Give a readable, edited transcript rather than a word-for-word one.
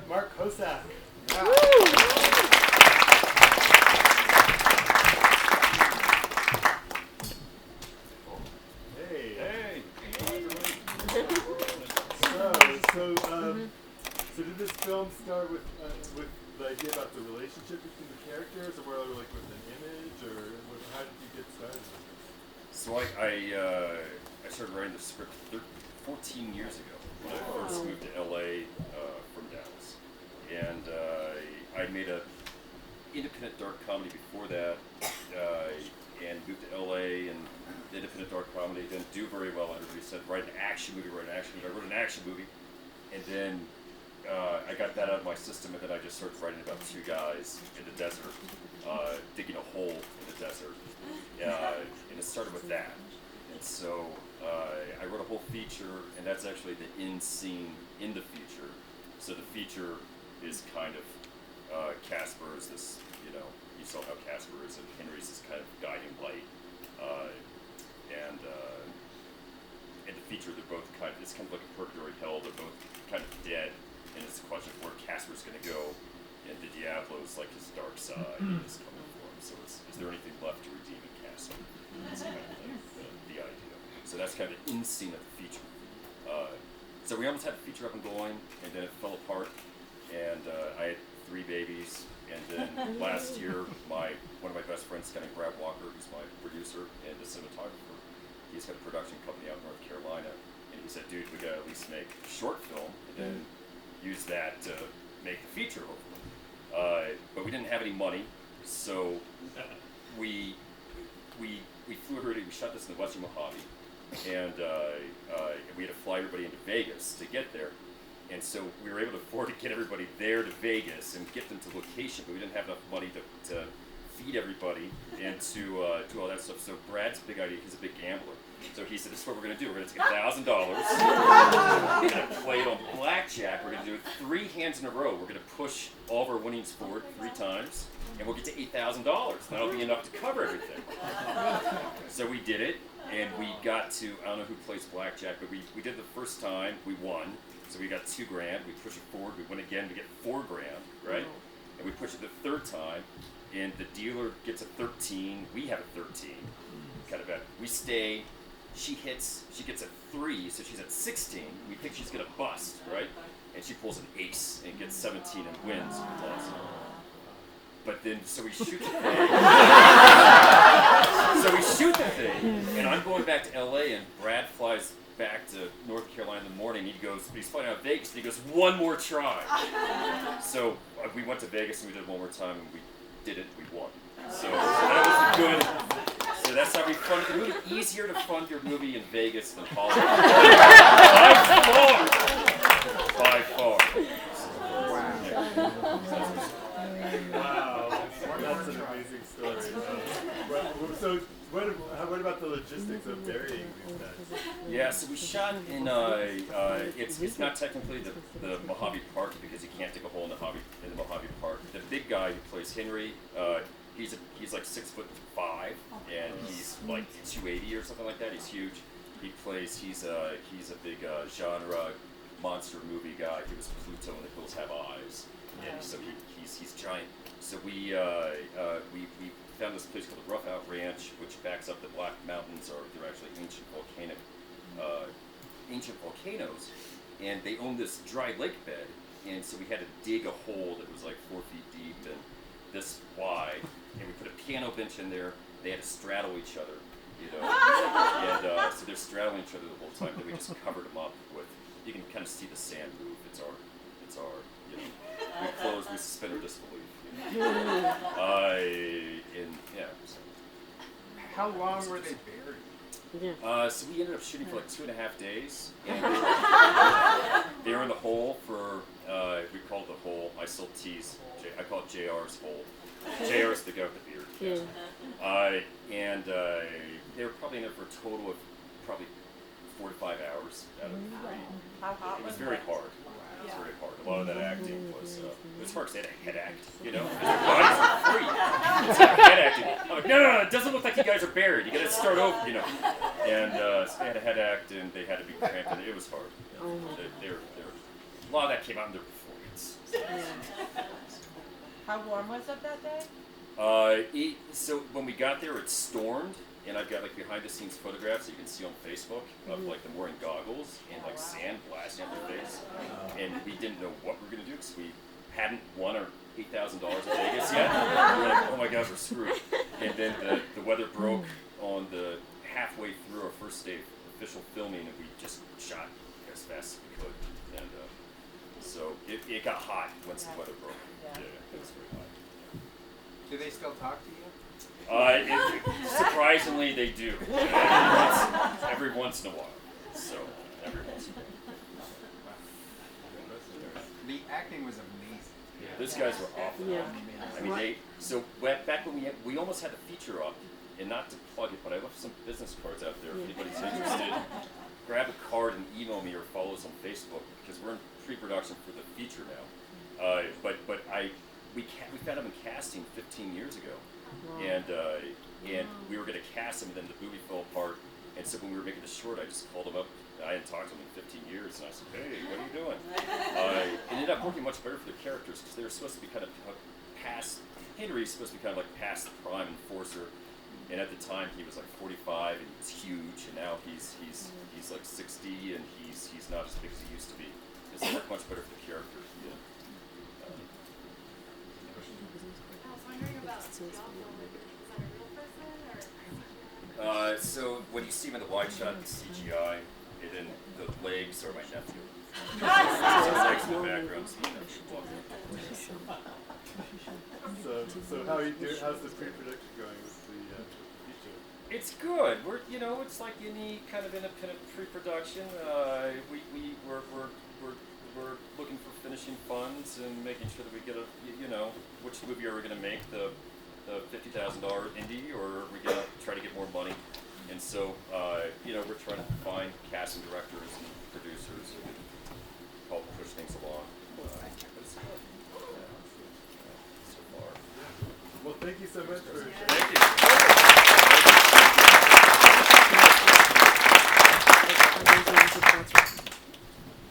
Mark Hosack. Hey. So did this film start with the idea about the relationship between the characters, or more like with an image, or how did you get started with this? So I started writing the script 14 years ago when I first moved to LA from Dallas, and I made a independent dark comedy before that, and moved to LA, and the independent dark comedy didn't do very well. Everybody said write an action movie. I wrote an action movie, and then I got that out of my system, and then I just started writing about two guys in the desert, digging a hole in the desert, and it started with that. And so I wrote a whole feature, and that's actually the end scene in the feature. So the feature is kind of Casper is this, you saw how Casper is, and Henry's this kind of guiding light, and the feature they're both it's kind of like a purgatory hell. They're both kind of dead. And it's a question of where Casper's going to go, and the Diablo's like his dark side is coming for him. So is there anything left to redeem in Casper? That's kind of the idea. So that's kind of the end scene of the feature. So we almost had the feature up and going, and then it fell apart, and I had 3 babies. And then last year, one of my best friends, Kenny Brad Walker, who's my producer and the cinematographer, he's got a production company out in North Carolina, and he said, dude, we got to at least make a short film, and then use that to make the feature, hopefully. But we didn't have any money, so we flew everybody. We shot this in the Western Mojave, and we had to fly everybody into Vegas to get there. And so we were able to afford to get everybody there to Vegas and get them to location, but we didn't have enough money to feed everybody and to do all that stuff. So Brad's big idea, he's a big gambler. So he said, this is what we're going to do. We're going to take $1,000. We're going to play it on blackjack. We're going to do it 3 hands in a row. We're going to push all of our winnings forward 3 times, and we'll get to $8,000. That'll be enough to cover everything. So we did it, and we got to, I don't know who plays blackjack, but we did it the first time. We won. So we got $2,000. We push it forward. We win again. We get $4,000, right? And we push it the 3rd time, and the dealer gets a 13. We have a 13. Kind of bad. We stay. She gets a 3, so she's at 16. We think she's gonna bust, right? And she pulls an ace and gets 17 and wins. Awesome. But then, so we shoot the thing. And I'm going back to LA, and Brad flies back to North Carolina in the morning. He's flying out of Vegas, and he goes, one more try. So we went to Vegas, and we did it one more time, and we did it. We won. So that was good. So that's how we funded the movie. Easier to fund your movie in Vegas than Hollywood. By far. Wow. That's an amazing story. So what about the logistics of burying these guys? Yeah, so we shot in, it's not technically the Mojave Park because you can't dig a hole in the Mojave Park. The big guy who plays Henry, he's like 6'5", and he's like 280 or something like that. He's huge. He's a big genre monster movie guy. He was Pluto and the Hills Have Eyes, and so he's giant. So we found this place called the Rough Out Ranch, which backs up the Black Mountains. They're actually ancient volcanoes, and they own this dry lake bed. And so we had to dig a hole that was like 4 feet deep and this wide, and we put a piano bench in there. They had to straddle each other, and so they're straddling each other the whole time. Then we just covered them up with. You can kind of see the sand move. It's our. We suspend our disbelief. So. How long were they buried? So we ended up shooting for like 2.5 days, and they were in the hole for. We called the hole. I still tease. I call it JR's hole. JR's the guy with the beard. And they were probably in there for a total of probably 4 to 5 hours out of 3. How hot It was very hard. It was very hard. A lot of that acting was it was hard because they had a head act, because their bodies were free. It's like head acting. I'm like, no, it doesn't look like you guys are buried. You got to start over, And so they had a head act, and they had to be cramped, and it was hard. They were, a lot of that came out in there before. heat. How warm was it that day? So when we got there, it stormed, and I've got like behind the scenes photographs that you can see on Facebook of like them wearing goggles and like sand blasting on their face, and we didn't know what we were gonna do because we hadn't won our $8,000 in Vegas yet. We were like, oh my God, we're screwed. And then the weather broke on the halfway through our first day of official filming, and we just shot as fast as we could, and so it got hot once the weather broke. Yeah, it was very hot. Do they still talk to you? Surprisingly, they do. Every once in a while. So, every once in a while. The acting was amazing. Those guys were awful. Yeah. I mean, back when we almost had the feature up, and not to plug it, but I left some business cards out there if anybody's interested. Grab a card and email me or follow us on Facebook, because we're in pre-production for the feature now. But we found him in casting 15 years ago, and we were going to cast him, and then the movie fell apart. And so when we were making the short, I just called him up. I hadn't talked to him in 15 years, and I said, "Hey, what are you doing?" It ended up working much better for the characters because they were supposed to be kind of past. Henry's supposed to be kind of like past the prime enforcer, and at the time he was like 45 and he was huge, and now he's like 60 and he's not as big as he used to be. It's worked much better for the characters. Yeah. I was wondering about y'all filming. Is that a real person or? So when you see him in the wide shot, it's CGI, and then the legs are my nephew. So his legs in the background, so my nephew walking. So how are you doing? How's the pre-production going with the feature? It's good. It's like any kind of independent pre-production. We're looking for finishing funds and making sure that we get which movie are we going to make, the $50,000 indie, or are we going to try to get more money? And so, we're trying to find casting directors and producers who can help push things along. But it's good. So far. Well, thank you so much for. Thank you.